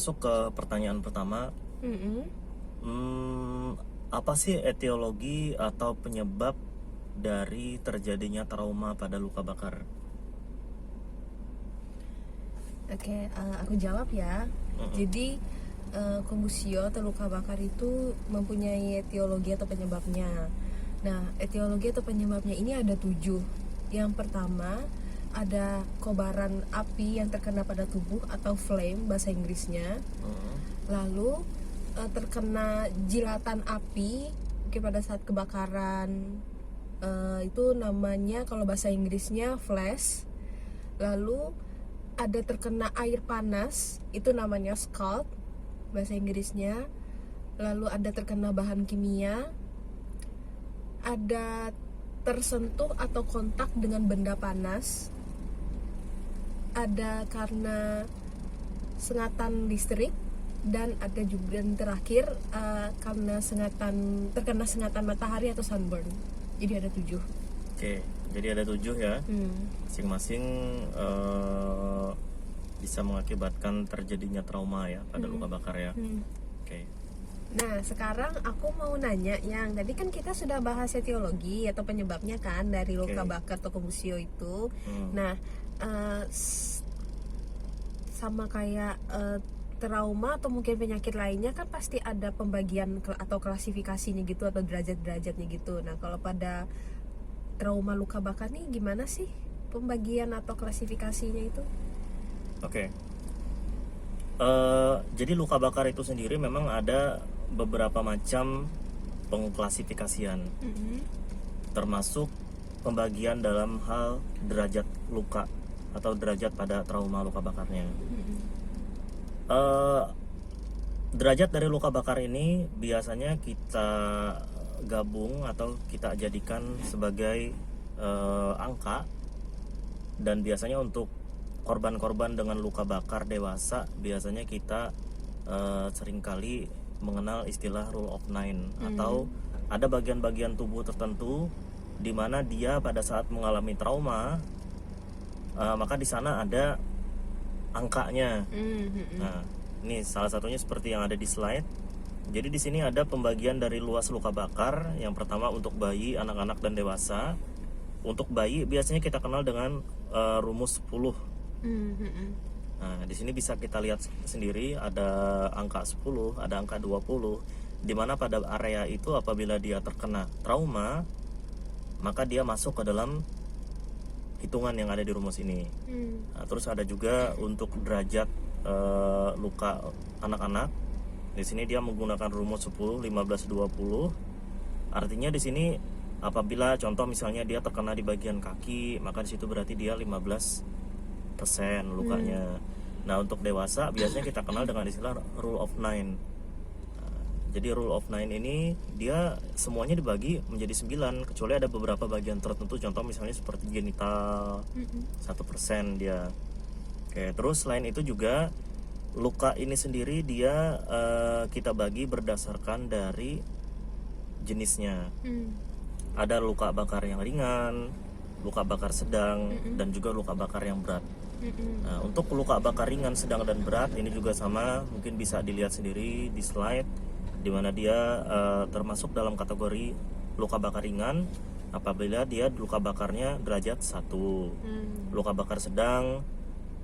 masuk ke pertanyaan pertama. Mm-mm. Apa sih etiologi atau penyebab dari terjadinya trauma pada luka bakar? Oke, aku jawab ya. Jadi kombusio atau luka bakar itu mempunyai etiologi atau penyebabnya. Nah, etiologi atau penyebabnya ini ada 7. Yang pertama ada kobaran api yang terkena pada tubuh atau flame bahasa Inggrisnya. Lalu terkena jilatan api mungkin pada saat kebakaran, itu namanya kalau bahasa Inggrisnya flash. Lalu ada terkena air panas, itu namanya scald bahasa Inggrisnya. Lalu ada terkena bahan kimia, ada tersentuh atau kontak dengan benda panas, ada karena sengatan listrik, dan ada juga yang terakhir karena terkena sengatan matahari atau sunburn. Jadi ada 7. Oke, jadi ada 7 ya. Masing-masing bisa mengakibatkan terjadinya trauma ya pada luka bakar ya. Oke. Nah, sekarang aku mau nanya, yang tadi kan kita sudah bahas etiologi atau penyebabnya kan dari luka bakar atau kombusio itu. Nah, sama kayak trauma atau mungkin penyakit lainnya kan pasti ada pembagian atau klasifikasinya gitu atau derajat-derajatnya gitu. Nah, kalau pada trauma luka bakar nih gimana sih pembagian atau klasifikasinya itu? Oke. Jadi luka bakar itu sendiri memang ada beberapa macam pengklasifikasian, termasuk pembagian dalam hal derajat luka atau derajat pada trauma luka bakarnya. Derajat dari luka bakar ini biasanya kita gabung atau kita jadikan sebagai angka, dan biasanya untuk korban-korban dengan luka bakar dewasa biasanya kita seringkali mengenal istilah rule of 9, atau ada bagian-bagian tubuh tertentu di mana dia pada saat mengalami trauma, maka di sana ada angkanya. Nah, ini salah satunya seperti yang ada di slide. Jadi di sini ada pembagian dari luas luka bakar. Yang pertama untuk bayi, anak-anak dan dewasa. Untuk bayi biasanya kita kenal dengan rumus 10. Nah, di sini bisa kita lihat sendiri ada angka 10, ada angka 20, di mana pada area itu apabila dia terkena trauma, maka dia masuk ke dalam hitungan yang ada di rumus ini. Nah, terus ada juga untuk derajat luka anak-anak. Di sini dia menggunakan rumus 10, 15, 20. Artinya di sini apabila contoh misalnya dia terkena di bagian kaki, maka di situ berarti dia 15% lukanya. Nah, untuk dewasa biasanya kita kenal dengan istilah rule of 9. Jadi rule of 9 ini dia semuanya dibagi menjadi 9, kecuali ada beberapa bagian tertentu, contoh misalnya seperti genital, 1% dia. Oke, terus selain itu juga luka ini sendiri dia kita bagi berdasarkan dari jenisnya. Ada luka bakar yang ringan, luka bakar sedang, dan juga luka bakar yang berat. Nah, untuk luka bakar ringan, sedang, dan berat ini juga sama, mungkin bisa dilihat sendiri di slide, di mana dia termasuk dalam kategori luka bakar ringan apabila dia luka bakarnya derajat 1. Luka bakar sedang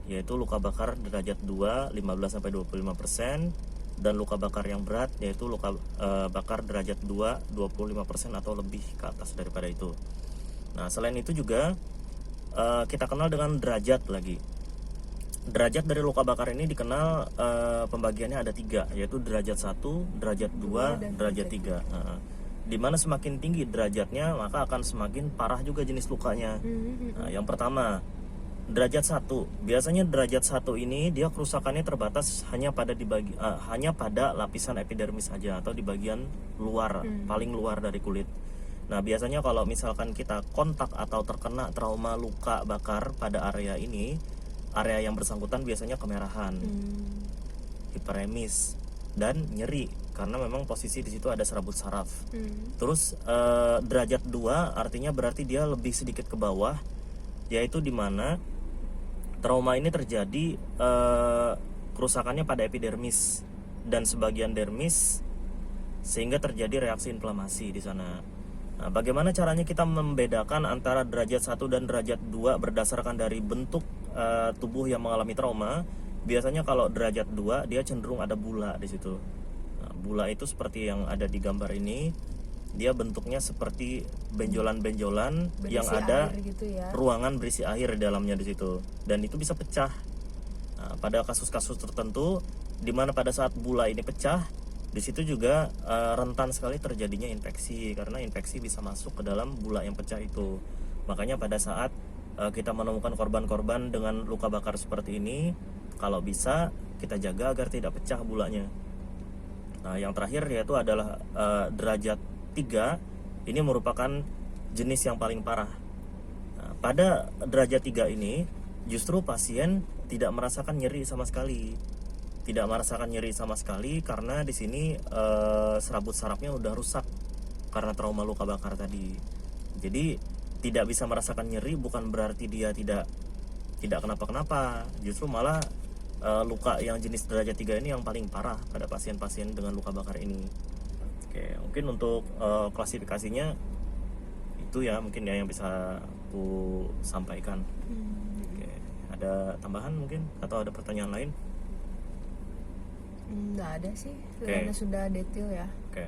yaitu luka bakar derajat 2, 15-25%, dan luka bakar yang berat yaitu luka bakar derajat 2, 25% atau lebih ke atas daripada itu. Nah, selain itu juga kita kenal dengan derajat lagi. Derajat dari luka bakar ini dikenal pembagiannya ada 3, yaitu derajat 1, derajat 2, dan derajat 3. Dimana semakin tinggi derajatnya maka akan semakin parah juga jenis lukanya. Nah, yang pertama derajat 1. Biasanya derajat 1 ini dia kerusakannya terbatas hanya pada lapisan epidermis saja atau di bagian luar, paling luar dari kulit. Nah, biasanya kalau misalkan kita kontak atau terkena trauma luka bakar pada area ini, area yang bersangkutan biasanya kemerahan, hiperemis, dan nyeri karena memang posisi di situ ada serabut saraf. Terus derajat 2 artinya berarti dia lebih sedikit ke bawah, yaitu di mana trauma ini terjadi kerusakannya pada epidermis dan sebagian dermis, sehingga terjadi reaksi inflamasi di sana. Nah, bagaimana caranya kita membedakan antara derajat 1 dan derajat 2 berdasarkan dari bentuk tubuh yang mengalami trauma? Biasanya kalau derajat 2 dia cenderung ada bula di situ. Nah, bula itu seperti yang ada di gambar ini. Dia bentuknya seperti benjolan-benjolan yang ada gitu ya. ruangan berisi air di dalamnya di situ, dan itu bisa pecah. Nah, pada kasus-kasus tertentu di mana pada saat bula ini pecah, di situ juga rentan sekali terjadinya infeksi, karena infeksi bisa masuk ke dalam bula yang pecah itu. Makanya pada saat kita menemukan korban-korban dengan luka bakar seperti ini, kalau bisa kita jaga agar tidak pecah bulanya. Nah, yang terakhir yaitu adalah derajat 3. Ini merupakan jenis yang paling parah. Nah, pada derajat 3 ini justru pasien tidak merasakan nyeri sama sekali. Tidak merasakan nyeri sama sekali karena di sini serabut sarafnya udah rusak karena trauma luka bakar tadi. Jadi tidak bisa merasakan nyeri bukan berarti dia tidak kenapa-kenapa. Justru malah luka yang jenis derajat 3 ini yang paling parah pada pasien-pasien dengan luka bakar ini. Oke, mungkin untuk klasifikasinya itu ya mungkin ya yang bisa aku sampaikan. Oke, ada tambahan mungkin atau ada pertanyaan lain? Nggak ada sih, Oke. karena sudah detail ya. Oke.